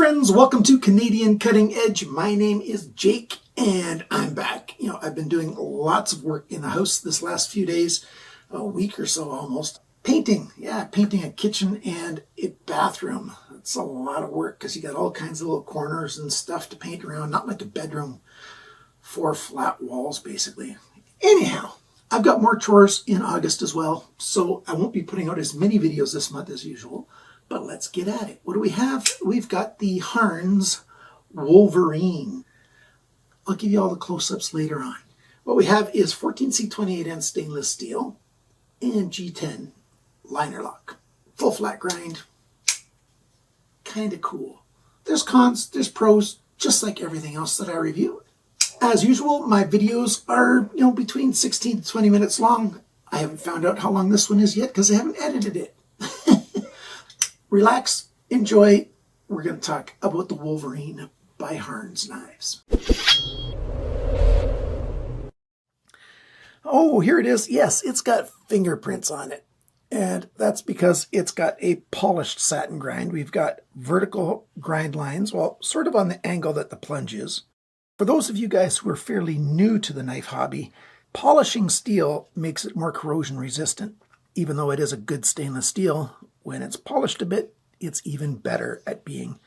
friends, welcome to Canadian Cutting Edge. My name is Jake and I'm back. I've been doing lots of work in the house this last few days, a week or so almost. Painting, painting a kitchen and a bathroom. It's a lot of work because you got all kinds of little corners and stuff to paint around, not like a bedroom. 4 flat walls basically. Anyhow, I've got more chores in August as well, so I won't be putting out as many videos this month as usual. But let's get at it. What do we have? We've got the Harnds Wolverine. I'll give you all the close-ups later on. What we have is 14C28N stainless steel and G10 liner lock. Full flat grind. Kind of cool. There's cons, there's pros, just like everything else that I review. As usual, my videos are, between 16 to 20 minutes long. I haven't found out how long this one is yet because I haven't edited it. Relax, enjoy. We're going to talk about the Wolverine by Harnds Knives. Oh, here it is. Yes, it's got fingerprints on it. And that's because it's got a polished satin grind. We've got vertical grind lines, well, sort of on the angle that the plunge is. For those of you guys who are fairly new to the knife hobby, polishing steel makes it more corrosion resistant. Even though it is a good stainless steel, when it's polished a bit, it's even better at being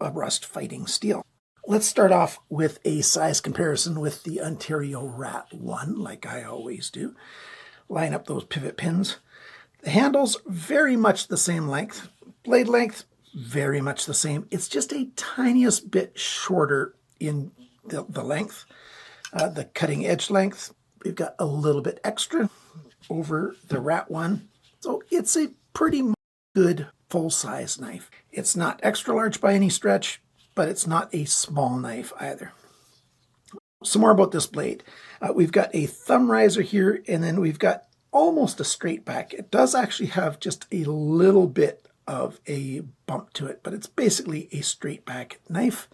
a rust-fighting steel. Let's start off with a size comparison with the Ontario Rat 1, like I always do. Line up those pivot pins. The handle's very much the same length. Blade length, very much the same. It's just a tiniest bit shorter in the length. The cutting edge length, we've got a little bit extra over the Rat 1. So it's a pretty good full-size knife. It's not extra large by any stretch, but it's not a small knife either. Some more about this blade. We've got a thumb riser here, and then we've got almost a straight back. It does actually have just a little bit of a bump to it, but it's basically a straight back knife.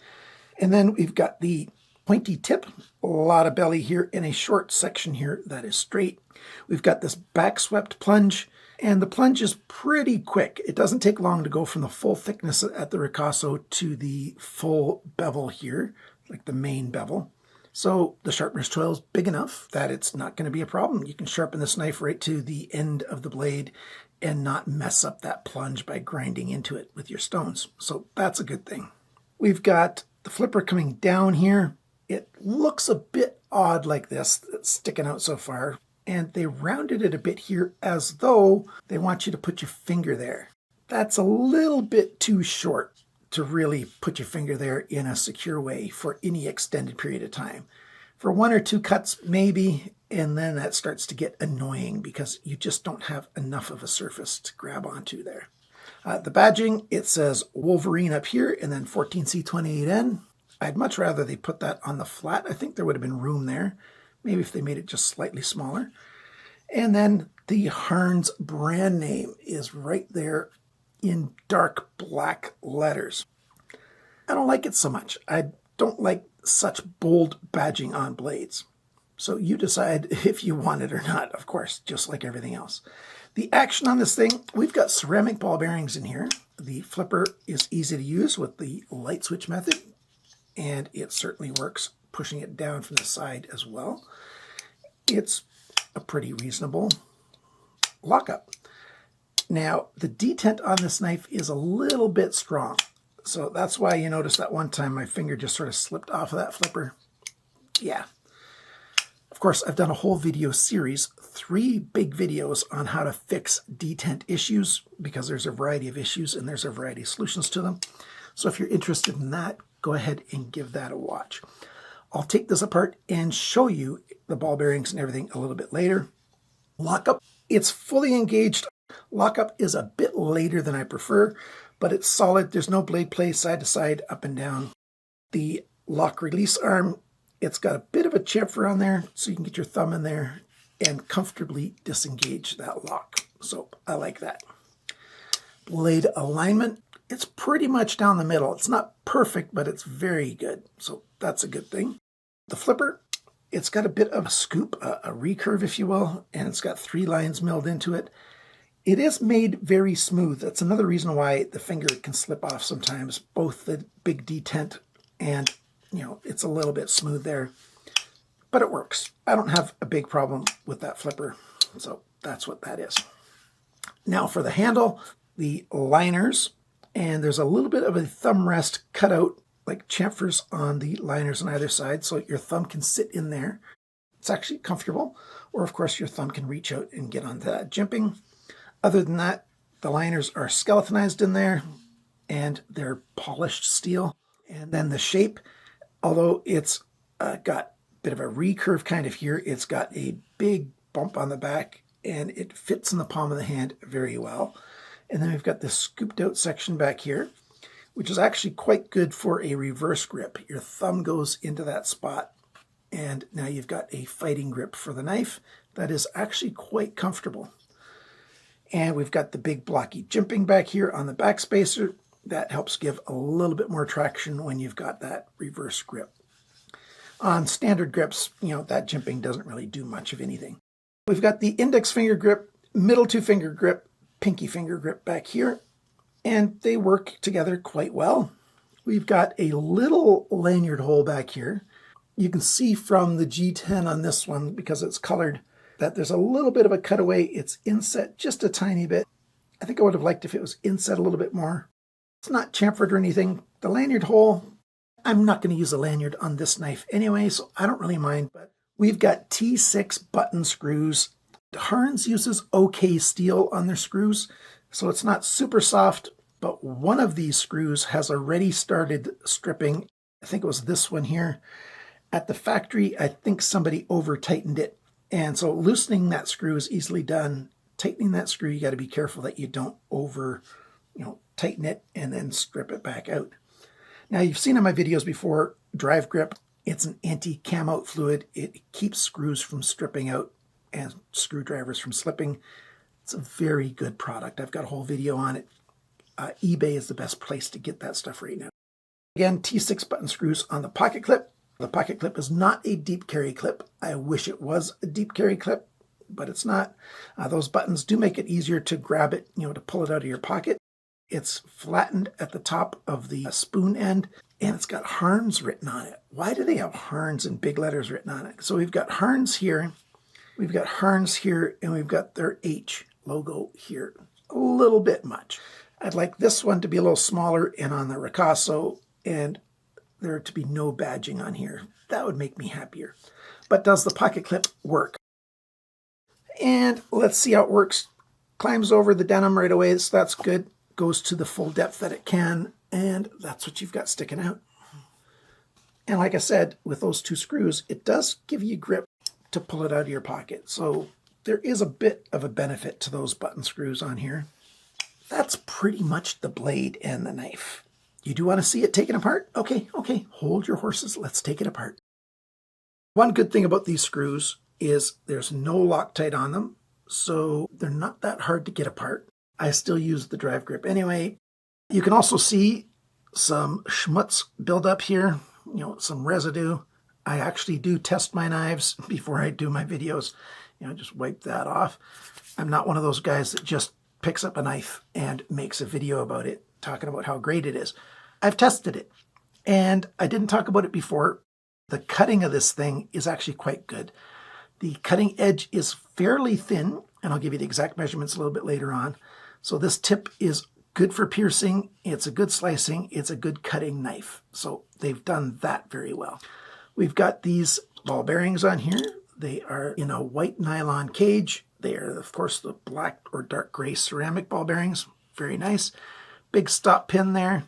And then we've got the pointy tip, a lot of belly here, and a short section here that is straight. We've got this back swept plunge, and the plunge is pretty quick. It doesn't take long to go from the full thickness at the ricasso to the full bevel here, like the main bevel. So the sharpener's choil is big enough that it's not going to be a problem. You can sharpen this knife right to the end of the blade and not mess up that plunge by grinding into it with your stones. So that's a good thing. We've got the flipper coming down here. It looks a bit odd like this, it's sticking out so far. And they rounded it a bit here as though they want you to put your finger there. That's a little bit too short to really put your finger there in a secure way for any extended period of time. For 1 or 2 cuts, maybe, and then that starts to get annoying because you just don't have enough of a surface to grab onto there. The badging, it says Wolverine up here and then 14C28N. I'd much rather they put that on the flat. I think there would have been room there. Maybe if they made it just slightly smaller. And then the Harnds brand name is right there in dark black letters. I don't like it so much. I don't like such bold badging on blades. So you decide if you want it or not, of course, just like everything else. The action on this thing, we've got ceramic ball bearings in here. The flipper is easy to use with the light switch method, and it certainly works pushing it down from the side as well. It's a pretty reasonable lockup. Now, the detent on this knife is a little bit strong. So that's why you notice that one time my finger just sort of slipped off of that flipper. Yeah. Of course, I've done a whole video series, 3 big videos on how to fix detent issues, because there's a variety of issues and there's a variety of solutions to them. So if you're interested in that, go ahead and give that a watch. I'll take this apart and show you the ball bearings and everything a little bit later. Lockup, it's fully engaged. Lockup is a bit later than I prefer, but it's solid. There's no blade play side to side, up and down. The lock release arm, it's got a bit of a chamfer on there, so you can get your thumb in there and comfortably disengage that lock. So I like that. Blade alignment, it's pretty much down the middle. It's not perfect, but it's very good. So that's a good thing. The flipper, it's got a bit of a scoop, a recurve, if you will, and it's got 3 lines milled into it. It is made very smooth. That's another reason why the finger can slip off sometimes, both the big detent and, it's a little bit smooth there. But it works. I don't have a big problem with that flipper. So that's what that is. Now for the handle, the liners, and there's a little bit of a thumb rest cut out like chamfers on the liners on either side, so your thumb can sit in there. It's actually comfortable. Or of course your thumb can reach out and get onto that jimping. Other than that, the liners are skeletonized in there and they're polished steel. And then the shape, although it's got a bit of a recurve kind of here, it's got a big bump on the back and it fits in the palm of the hand very well. And then we've got this scooped out section back here, which is actually quite good for a reverse grip. Your thumb goes into that spot and now you've got a fighting grip for the knife that is actually quite comfortable. And we've got the big blocky jimping back here on the back spacer. That helps give a little bit more traction when you've got that reverse grip. On standard grips, that jimping doesn't really do much of anything. We've got the index finger grip, middle two finger grip, pinky finger grip back here, and they work together quite well. We've got a little lanyard hole back here. You can see from the G10 on this one, because it's colored, that there's a little bit of a cutaway. It's inset just a tiny bit. I think I would have liked if it was inset a little bit more. It's not chamfered or anything. The lanyard hole, I'm not going to use a lanyard on this knife anyway, so I don't really mind. But we've got T6 button screws. Harnds uses OK steel on their screws, so it's not super soft, but one of these screws has already started stripping. I think it was this one here. At the factory, I think somebody over-tightened it. And so loosening that screw is easily done. Tightening that screw, you got to be careful that you don't tighten it and then strip it back out. Now you've seen in my videos before, Drive Grip, it's an anti-cam out fluid. It keeps screws from stripping out and screwdrivers from slipping. It's a very good product. I've got a whole video on it. eBay is the best place to get that stuff right now. Again, T6 button screws on the pocket clip. The pocket clip is not a deep carry clip. I wish it was a deep carry clip, but it's not. Those buttons do make it easier to grab it, to pull it out of your pocket. It's flattened at the top of the spoon end, and it's got Harnds written on it. Why do they have Harnds in big letters written on it? So we've got Harnds here, we've got Harnds here, and we've got their H logo here. A little bit much. I'd like this one to be a little smaller and on the Ricasso, and there to be no badging on here. That would make me happier. But does the pocket clip work? And let's see how it works. Climbs over the denim right away, so that's good. Goes to the full depth that it can, and that's what you've got sticking out. And like I said, with those two screws, it does give you grip to pull it out of your pocket. So there is a bit of a benefit to those button screws on here. That's pretty much the blade and the knife. You do want to see it taken apart? Okay, hold your horses. Let's take it apart. One good thing about these screws is there's no Loctite on them, so they're not that hard to get apart. I still use the Drive Grip anyway. You can also see some schmutz build up here, some residue. I actually do test my knives before I do my videos. Just wipe that off. I'm not one of those guys that just picks up a knife and makes a video about it, talking about how great it is. I've tested it, and I didn't talk about it before. The cutting of this thing is actually quite good. The cutting edge is fairly thin, and I'll give you the exact measurements a little bit later on. So this tip is good for piercing, it's a good slicing, it's a good cutting knife. So they've done that very well. We've got these ball bearings on here. They are in a white nylon cage. They are, of course, the black or dark gray ceramic ball bearings. Very nice. Big stop pin there.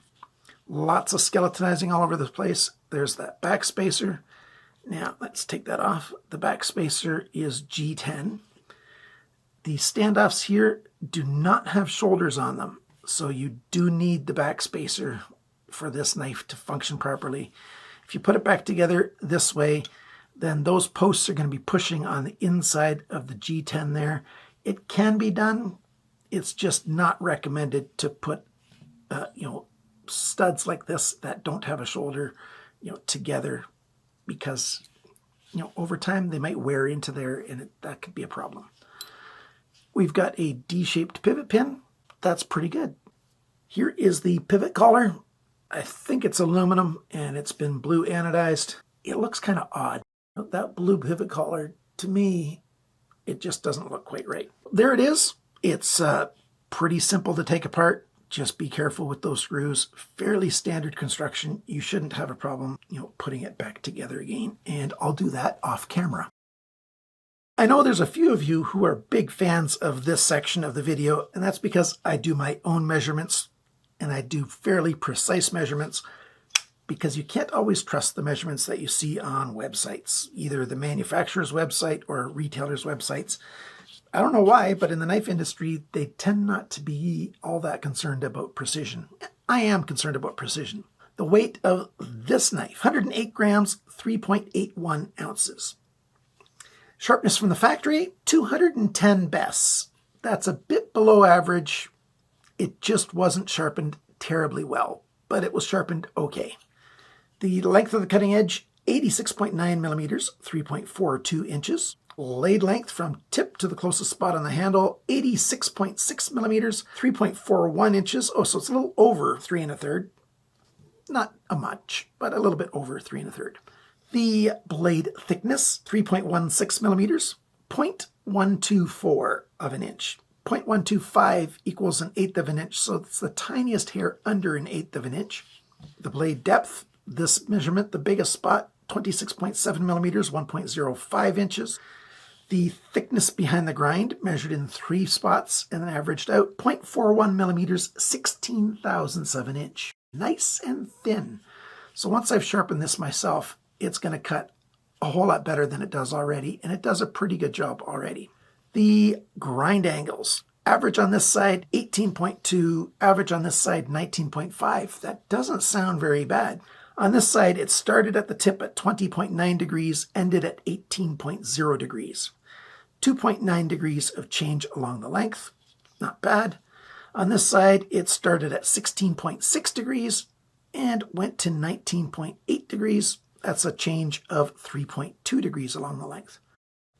Lots of skeletonizing all over the place. There's that back spacer. Now, let's take that off. The back spacer is G10. The standoffs here do not have shoulders on them, so you do need the back spacer for this knife to function properly. If you put it back together this way, then those posts are going to be pushing on the inside of the G10 there. It can be done. It's just not recommended to put, studs like this that don't have a shoulder, together, because, over time they might wear into there, and that could be a problem. We've got a D-shaped pivot pin. That's pretty good. Here is the pivot collar. I think it's aluminum and it's been blue anodized. It looks kind of odd. That blue pivot collar, to me, it just doesn't look quite right. There it is. It's pretty simple to take apart. Just be careful with those screws. Fairly standard construction. You shouldn't have a problem, putting it back together again. And I'll do that off camera. I know there's a few of you who are big fans of this section of the video, and that's because I do my own measurements, and I do fairly precise measurements, because you can't always trust the measurements that you see on websites, either the manufacturer's website or retailer's websites. I don't know why, but in the knife industry, they tend not to be all that concerned about precision. I am concerned about precision. The weight of this knife, 108 grams, 3.81 ounces. Sharpness from the factory, 210 bests. That's a bit below average. It just wasn't sharpened terribly well, but it was sharpened okay. The length of the cutting edge, 86.9 millimeters, 3.42 inches. Blade length from tip to the closest spot on the handle, 86.6 millimeters, 3.41 inches. Oh, so it's a little over 3 1/3. Not a much, but a little bit over 3 1/3. The blade thickness, 3.16 millimeters, 0.124 of an inch. 0.125 equals 1/8 of an inch, so it's the tiniest hair under 1/8 of an inch. The blade depth, this measurement, the biggest spot, 26.7 millimeters, 1.05 inches. The thickness behind the grind, measured in 3 spots and then averaged out, 0.41 millimeters, 16,000ths of an inch. Nice and thin. So once I've sharpened this myself, it's going to cut a whole lot better than it does already, and it does a pretty good job already. The grind angles, average on this side 18.2, average on this side 19.5. That doesn't sound very bad. On this side, it started at the tip at 20.9 degrees, ended at 18.0 degrees. 2.9 degrees of change along the length, not bad. On this side, it started at 16.6 degrees and went to 19.8 degrees. That's a change of 3.2 degrees along the length.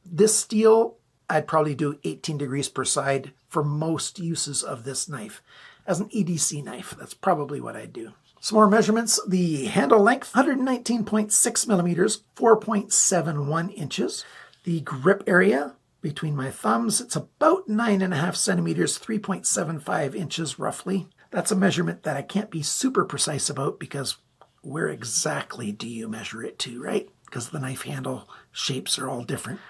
This steel, I'd probably do 18 degrees per side for most uses of this knife. As an EDC knife, that's probably what I'd do. Some more measurements. The handle length, 119.6 millimeters, 4.71 inches. The grip area between my thumbs, it's about 9.5 centimeters, 3.75 inches roughly. That's a measurement that I can't be super precise about because where exactly do you measure it to, right? Because the knife handle shapes are all different.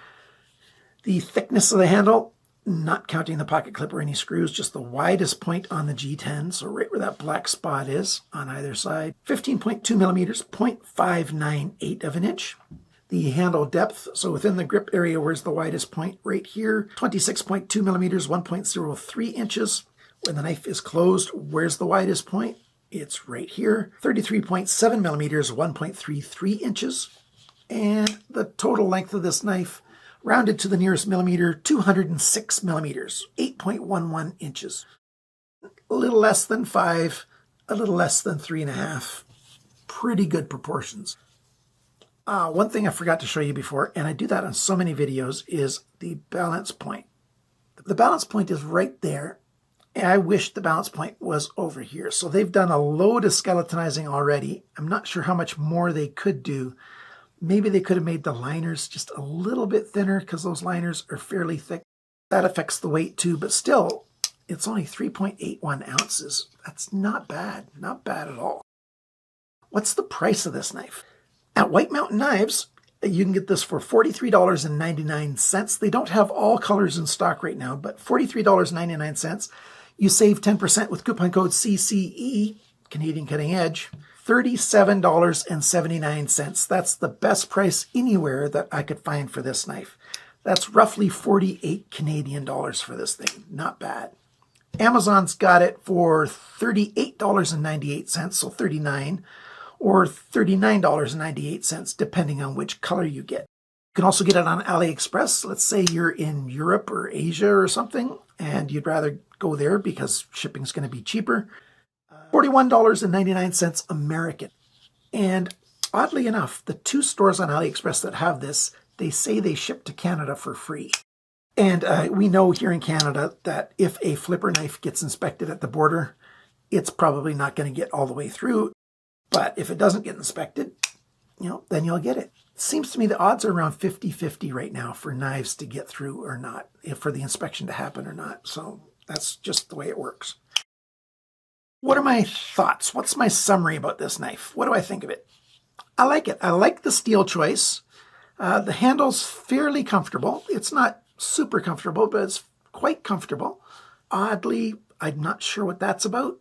The thickness of the handle, not counting the pocket clip or any screws, just the widest point on the G10, so right where that black spot is on either side. 15.2 millimeters, 0.598 of an inch. The handle depth, so within the grip area, where's the widest point? Right here, 26.2 millimeters, 1.03 inches. When the knife is closed, where's the widest point? It's right here, 33.7 millimeters, 1.33 inches. And the total length of this knife, rounded to the nearest millimeter, 206 millimeters, 8.11 inches. A little less than 5, a little less than 3.5. Pretty good proportions. One thing I forgot to show you before, and I do that on so many videos, is the balance point. The balance point is right there, and I wish the balance point was over here. So they've done a load of skeletonizing already. I'm not sure how much more they could do. Maybe they could have made the liners just a little bit thinner because those liners are fairly thick. That affects the weight too, but still, it's only 3.81 ounces. That's not bad. Not bad at all. What's the price of this knife? At White Mountain Knives, you can get this for $43.99. They don't have all colors in stock right now, but $43.99. You save 10% with coupon code CCE, Canadian Cutting Edge. $37.79. That's the best price anywhere that I could find for this knife. That's roughly 48 Canadian dollars for this thing. Not bad. Amazon's got it for $38.98, so 39, or $39.98, depending on which color you get. You can also get it on AliExpress. Let's say you're in Europe or Asia or something, and you'd rather go there because shipping's going to be cheaper. $41.99 American. And oddly enough, the 2 stores on AliExpress that have this, they say they ship to Canada for free. And we know here in Canada that if a flipper knife gets inspected at the border, it's probably not going to get all the way through. But if it doesn't get inspected, then you'll get it. It seems to me the odds are around 50-50 right now for knives to get through or not, if for the inspection to happen or not. So that's just the way it works. What are my thoughts? What's my summary about this knife? What do I think of it? I like it. I like the steel choice. The handle's fairly comfortable. It's not super comfortable, but it's quite comfortable. Oddly, I'm not sure what that's about,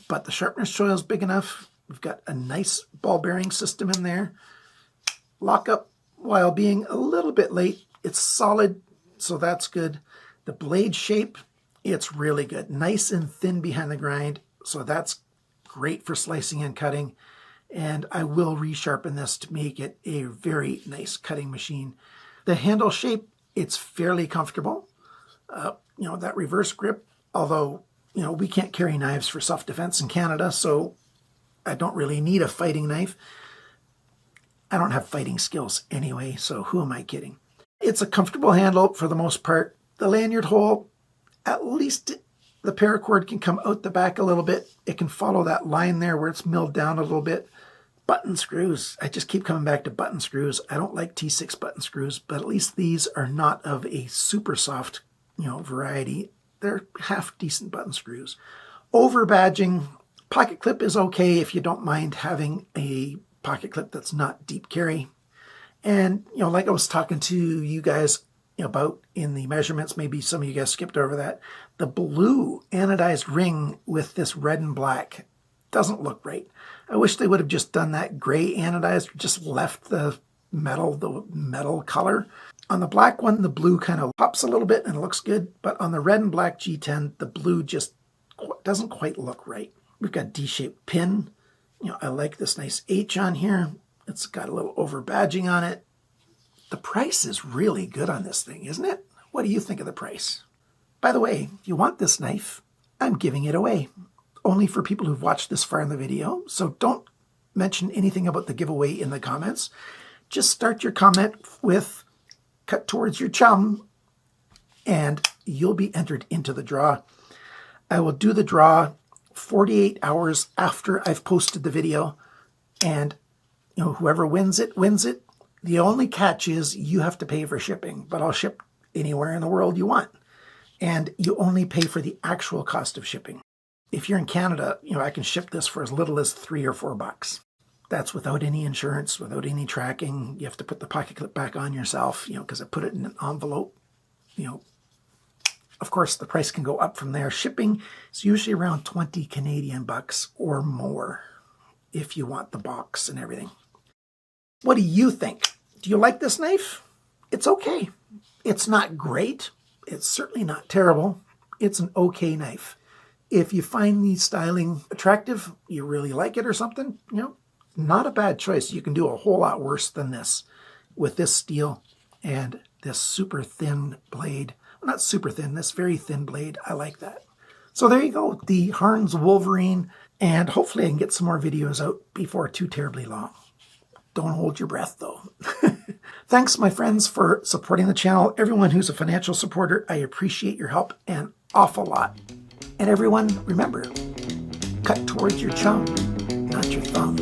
but the sharpness choil is big enough. We've got a nice ball bearing system in there. Lock up while being a little bit late. It's solid, so that's good. The blade shape, it's really good. Nice and thin behind the grind, so that's great for slicing and cutting. And I will resharpen this to make it a very nice cutting machine. The handle shape, it's fairly comfortable. That reverse grip, although, we can't carry knives for self-defense in Canada, so I don't really need a fighting knife. I don't have fighting skills anyway, so who am I kidding? It's a comfortable handle for the most part. The lanyard hole, at least the paracord can come out the back a little bit. It can follow that line there where it's milled down a little bit. Button screws, I just keep coming back to button screws. I don't like T6 button screws, but at least these are not of a super soft, variety. They're half decent button screws. Over badging, pocket clip is okay if you don't mind having a pocket clip that's not deep carry. And, like I was talking to you guys about in the measurements, maybe some of you guys skipped over that. The blue anodized ring with this red and black doesn't look right. I wish they would have just done that gray anodized, just left the metal color. On the black one, the blue kind of pops a little bit and looks good, but on the red and black G10, the blue just doesn't quite look right. We've got D-shaped pin. I like this nice H on here. It's got a little over badging on it. The price is really good on this thing, isn't it? What do you think of the price? By the way, if you want this knife, I'm giving it away. Only for people who've watched this far in the video, so don't mention anything about the giveaway in the comments. Just start your comment with "cut towards your chum," and you'll be entered into the draw. I will do the draw 48 hours after I've posted the video, and whoever wins it, wins it. The only catch is you have to pay for shipping, but I'll ship anywhere in the world you want, and you only pay for the actual cost of shipping. If you're in Canada, I can ship this for as little as $3 or $4. That's without any insurance, without any tracking. You have to put the pocket clip back on yourself, because I put it in an envelope. Of course, the price can go up from there. Shipping is usually around 20 Canadian bucks or more if you want the box and everything. What do you think? Do you like this knife? It's okay. It's not great. It's certainly not terrible. It's an okay knife. If you find the styling attractive, you really like it or something, not a bad choice. You can do a whole lot worse than this with this steel and this super thin blade. Well, not super thin, this very thin blade. I like that. So there you go, the Harnds Wolverine, and hopefully I can get some more videos out before too terribly long. Don't hold your breath though. Thanks, my friends, for supporting the channel. Everyone who's a financial supporter, I appreciate your help an awful lot. And everyone, remember, cut towards your chum, not your thumb.